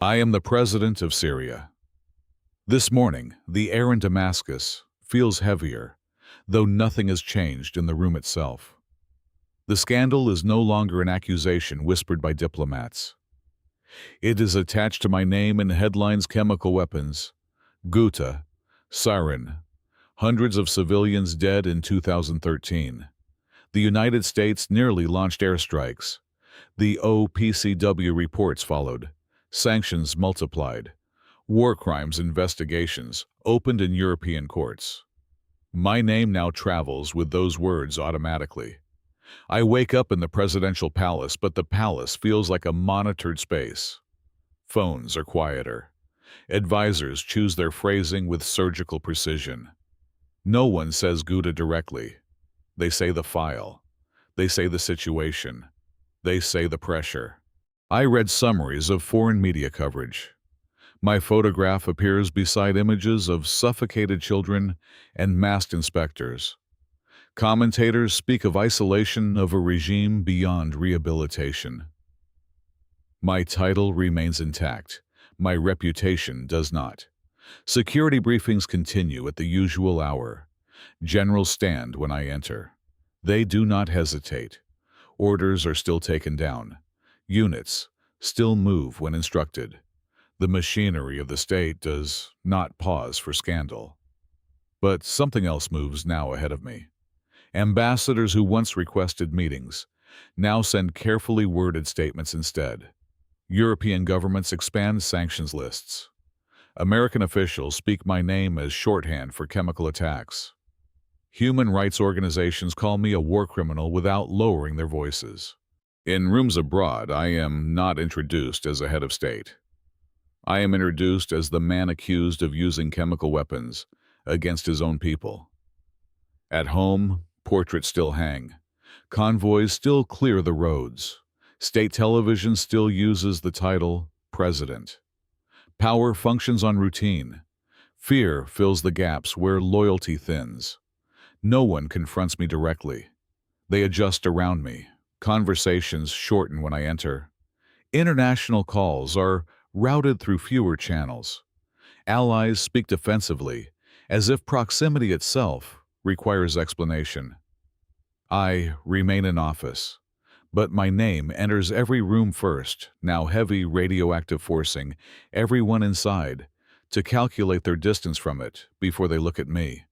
I am the president of Syria. This morning, the air in Damascus feels heavier, though nothing has changed in the room itself. The scandal is no longer an accusation whispered by diplomats. It is attached to my name in headlines: chemical weapons, Ghouta, sarin, hundreds of civilians dead in 2013. The United States nearly launched airstrikes. The OPCW reports followed. Sanctions multiplied. War crimes investigations opened in European courts. My name now travels with those words automatically. I wake up in the presidential palace, but the palace feels like a monitored space. Phones are quieter. Advisors choose their phrasing with surgical precision. No one says Ghouta directly. They say the file. They say the situation. They say the pressure. I read summaries of foreign media coverage. My photograph appears beside images of suffocated children and masked inspectors. Commentators speak of isolation of a regime beyond rehabilitation. My title remains intact. My reputation does not. Security briefings continue at the usual hour. Generals stand when I enter. They do not hesitate. Orders are still taken down. Units still move when instructed. The machinery of the state does not pause for scandal. But something else moves now ahead of me. Ambassadors who once requested meetings now send carefully worded statements instead. European governments expand sanctions lists. American officials speak my name as shorthand for chemical attacks. Human rights organizations call me a war criminal without lowering their voices. In rooms abroad, I am not introduced as a head of state. I am introduced as the man accused of using chemical weapons against his own people. At home, portraits still hang. Convoys still clear the roads. State television still uses the title President. Power functions on routine. Fear fills the gaps where loyalty thins. No one confronts me directly. They adjust around me. Conversations shorten when I enter. International calls are routed through fewer channels. Allies speak defensively, as if proximity itself requires explanation. I remain in office, but my name enters every room first, now heavy radioactive, forcing everyone inside to calculate their distance from it before they look at me.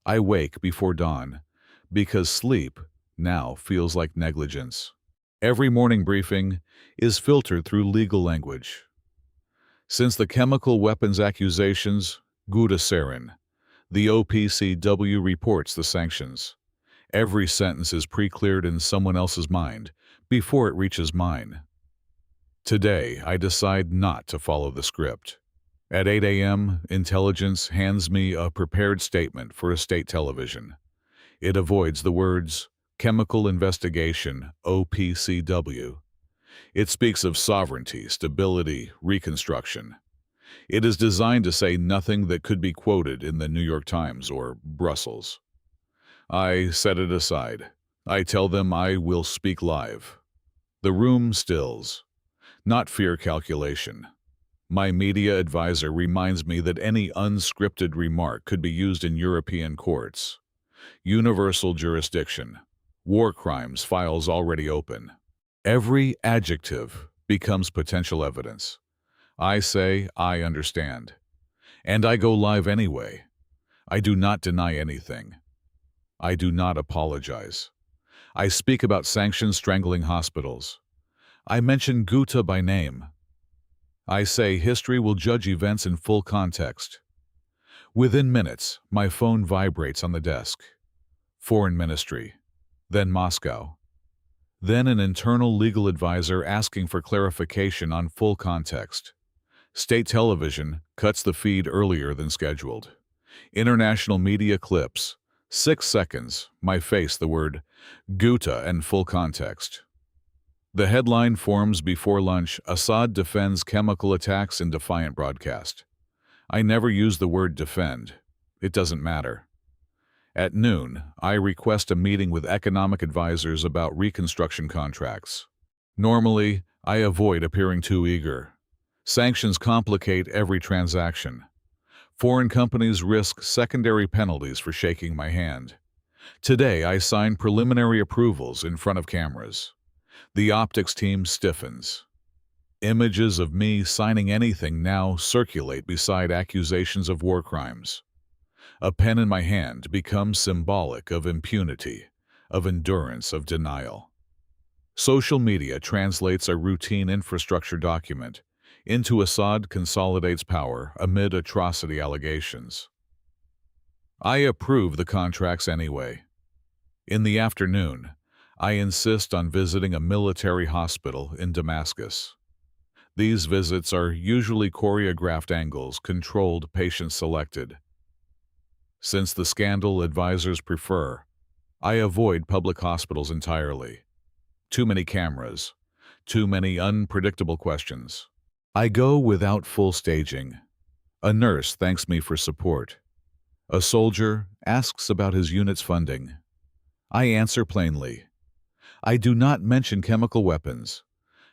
I wake before dawn, because sleep now feels like negligence. Every morning briefing is filtered through legal language. Since the chemical weapons accusations, Ghouta sarin, the OPCW reports the sanctions. Every sentence is pre-cleared in someone else's mind before it reaches mine. Today, I decide not to follow the script. At 8 a.m., intelligence hands me a prepared statement for a state television. It avoids the words, Chemical Investigation, OPCW. It speaks of sovereignty, stability, reconstruction. It is designed to say nothing that could be quoted in the New York Times or Brussels. I set it aside. I tell them I will speak live. The room stills. Not fear calculation. My media advisor reminds me that any unscripted remark could be used in European courts. Universal jurisdiction. War crimes files already open. Every adjective becomes potential evidence. I say, I understand. And I go live anyway. I do not deny anything. I do not apologize. I speak about sanctions strangling hospitals. I mention Ghouta by name. I say history will judge events in full context. Within minutes, my phone vibrates on the desk. Foreign Ministry. Then Moscow. Then an internal legal advisor asking for clarification on full context. State television cuts the feed earlier than scheduled. International media clips. 6 seconds, my face, the word Ghouta and full context. The headline forms before lunch: Assad defends chemical attacks in defiant broadcast. I never use the word defend. It doesn't matter. At noon, I request a meeting with economic advisors about reconstruction contracts. Normally, I avoid appearing too eager. Sanctions complicate every transaction. Foreign companies risk secondary penalties for shaking my hand. Today, I sign preliminary approvals in front of cameras. The optics team stiffens. Images of me signing anything now circulate beside accusations of war crimes. A pen in my hand becomes symbolic of impunity, of endurance, of denial. Social media translates a routine infrastructure document into Assad consolidates power amid atrocity allegations. I approve the contracts anyway. In the afternoon, I insist on visiting a military hospital in Damascus. These visits are usually choreographed angles, controlled, patient-selected. Since the scandal advisors prefer, I avoid public hospitals entirely. Too many cameras, too many unpredictable questions. I go without full staging. A nurse thanks me for support. A soldier asks about his unit's funding. I answer plainly. I do not mention chemical weapons.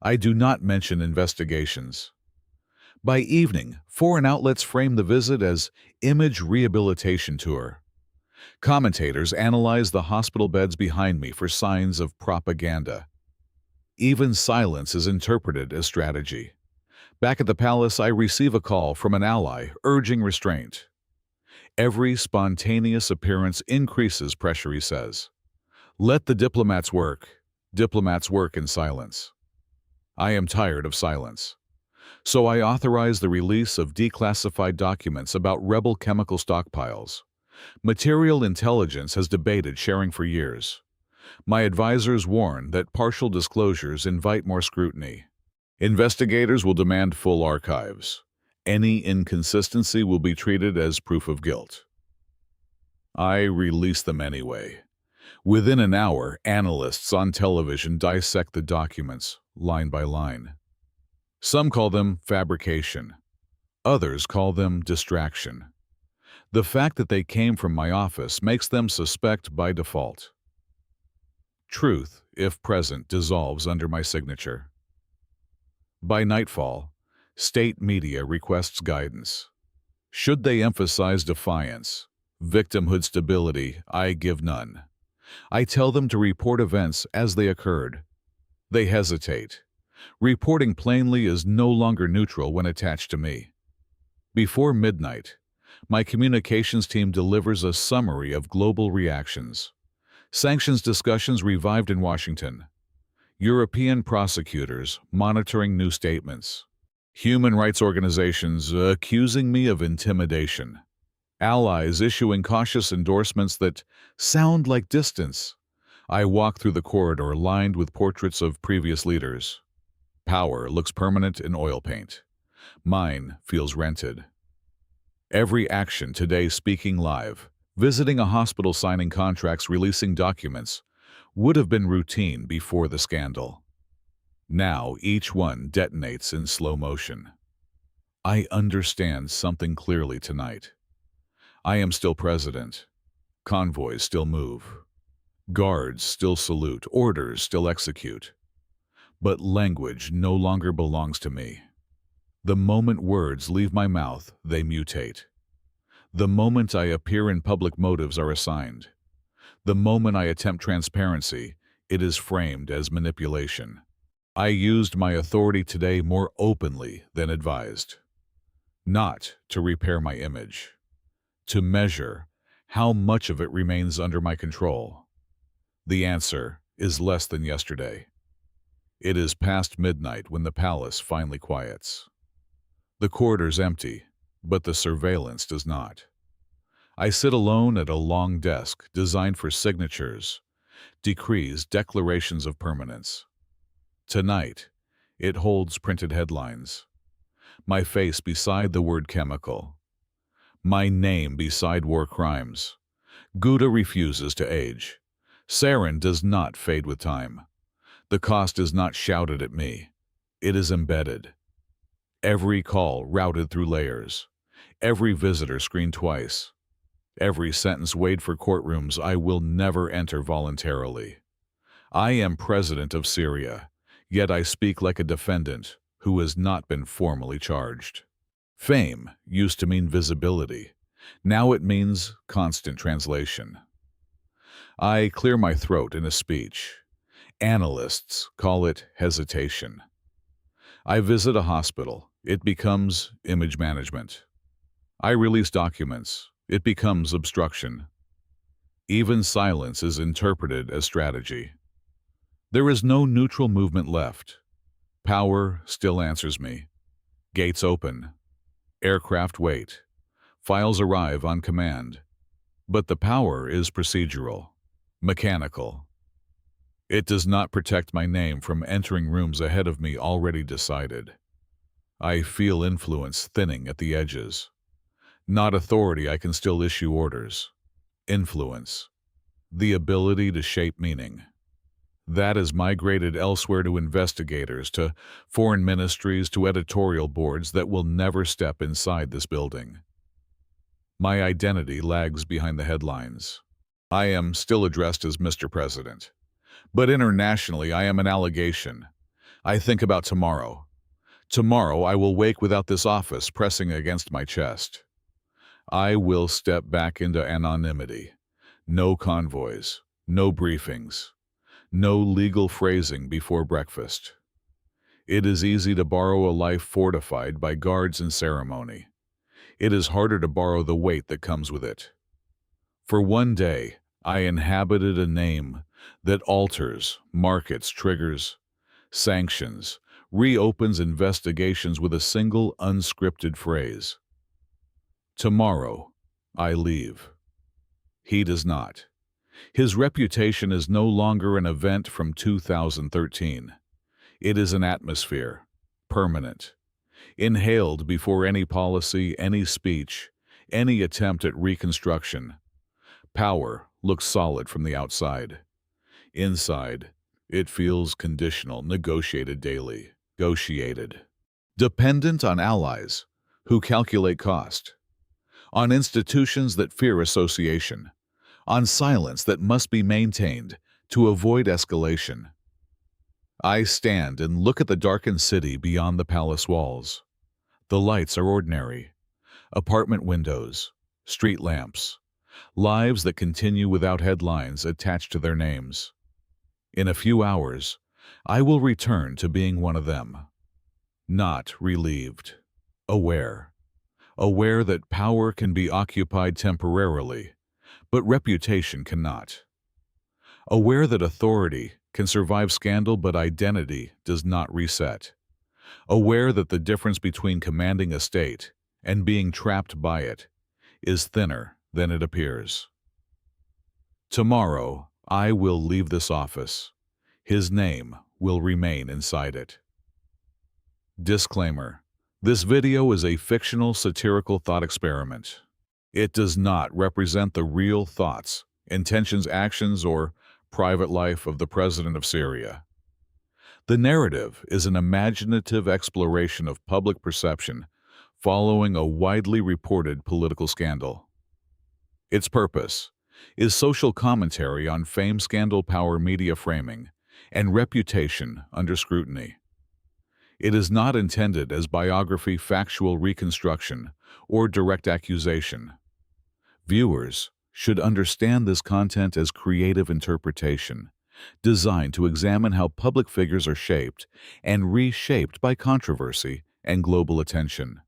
I do not mention investigations. By evening, foreign outlets frame the visit as image rehabilitation tour. Commentators analyze the hospital beds behind me for signs of propaganda. Even silence is interpreted as strategy. Back at the palace, I receive a call from an ally urging restraint. Every spontaneous appearance increases pressure, he says. Let the diplomats work. Diplomats work in silence. I am tired of silence. So I authorize the release of declassified documents about rebel chemical stockpiles. Material intelligence has debated sharing for years. My advisors warn that partial disclosures invite more scrutiny. Investigators will demand full archives. Any inconsistency will be treated as proof of guilt. I release them anyway. Within an hour, analysts on television dissect the documents, line by line. Some call them fabrication. Others call them distraction. The fact that they came from my office makes them suspect by default. Truth, if present, dissolves under my signature. By nightfall, state media requests guidance. Should they emphasize defiance, victimhood stability, I give none. I tell them to report events as they occurred. They hesitate. Reporting plainly is no longer neutral when attached to me. Before midnight, my communications team delivers a summary of global reactions. Sanctions discussions revived in Washington. European prosecutors monitoring new statements. Human rights organizations accusing me of intimidation. Allies issuing cautious endorsements that sound like distance. I walk through the corridor lined with portraits of previous leaders. Power looks permanent in oil paint. Mine feels rented. Every action today, speaking live, visiting a hospital, signing contracts, releasing documents, would have been routine before the scandal. Now each one detonates in slow motion. I understand something clearly tonight. I am still president. Convoys still move. Guards still salute. Orders still execute. But language no longer belongs to me. The moment words leave my mouth, they mutate. The moment I appear in public, motives are assigned. The moment I attempt transparency, it is framed as manipulation. I used my authority today more openly than advised. Not to repair my image. To measure how much of it remains under my control. The answer is less than yesterday. It is past midnight when the palace finally quiets. The corridor's empty, but the surveillance does not. I sit alone at a long desk designed for signatures, decrees, declarations of permanence. Tonight, it holds printed headlines. My face beside the word chemical. My name beside war crimes. Ghouta refuses to age. Sarin does not fade with time. The cost is not shouted at me. It is embedded. Every call routed through layers. Every visitor screened twice. Every sentence weighed for courtrooms I will never enter voluntarily. I am president of Syria, yet I speak like a defendant, who has not been formally charged. Fame used to mean visibility. Now it means constant translation. I clear my throat in a speech. Analysts call it hesitation. I visit a hospital. It becomes image management. I release documents. It becomes obstruction. Even silence is interpreted as strategy. There is no neutral movement left. Power still answers me. Gates open. Aircraft wait. Files arrive on command. But the power is procedural, mechanical. It does not protect my name from entering rooms ahead of me already decided. I feel influence thinning at the edges. Not authority, I can still issue orders. Influence. The ability to shape meaning. That is migrated elsewhere to investigators, to foreign ministries, to editorial boards that will never step inside this building. My identity lags behind the headlines. I am still addressed as Mr. President. But internationally, I am an allegation. I think about tomorrow. Tomorrow, I will wake without this office pressing against my chest. I will step back into anonymity. No convoys, no briefings, no legal phrasing before breakfast. It is easy to borrow a life fortified by guards and ceremony. It is harder to borrow the weight that comes with it. For one day, I inhabited a name that alters, markets, triggers, sanctions, reopens investigations with a single unscripted phrase. Tomorrow, I leave. He does not. His reputation is no longer an event from 2013. It is an atmosphere, permanent, inhaled before any policy, any speech, any attempt at reconstruction. Power looks solid from the outside. Inside, it feels conditional, negotiated daily, dependent on allies who calculate cost, on institutions that fear association, on silence that must be maintained to avoid escalation. I stand and look at the darkened city beyond the palace walls. The lights are ordinary. Apartment windows, street lamps, lives that continue without headlines attached to their names. In a few hours, I will return to being one of them. Not relieved. Aware. Aware that power can be occupied temporarily, but reputation cannot. Aware that authority can survive scandal, but identity does not reset. Aware that the difference between commanding a state and being trapped by it is thinner than it appears. Tomorrow, I will leave this office. His name will remain inside it. Disclaimer: this video is a fictional, satirical thought experiment. It does not represent the real thoughts, intentions, actions, or private life of the President of Syria. The narrative is an imaginative exploration of public perception following a widely reported political scandal. Its purpose is social commentary on fame, scandal, power, media framing, and reputation under scrutiny. It is not intended as biography, factual reconstruction, or direct accusation. Viewers should understand this content as creative interpretation, designed to examine how public figures are shaped and reshaped by controversy and global attention.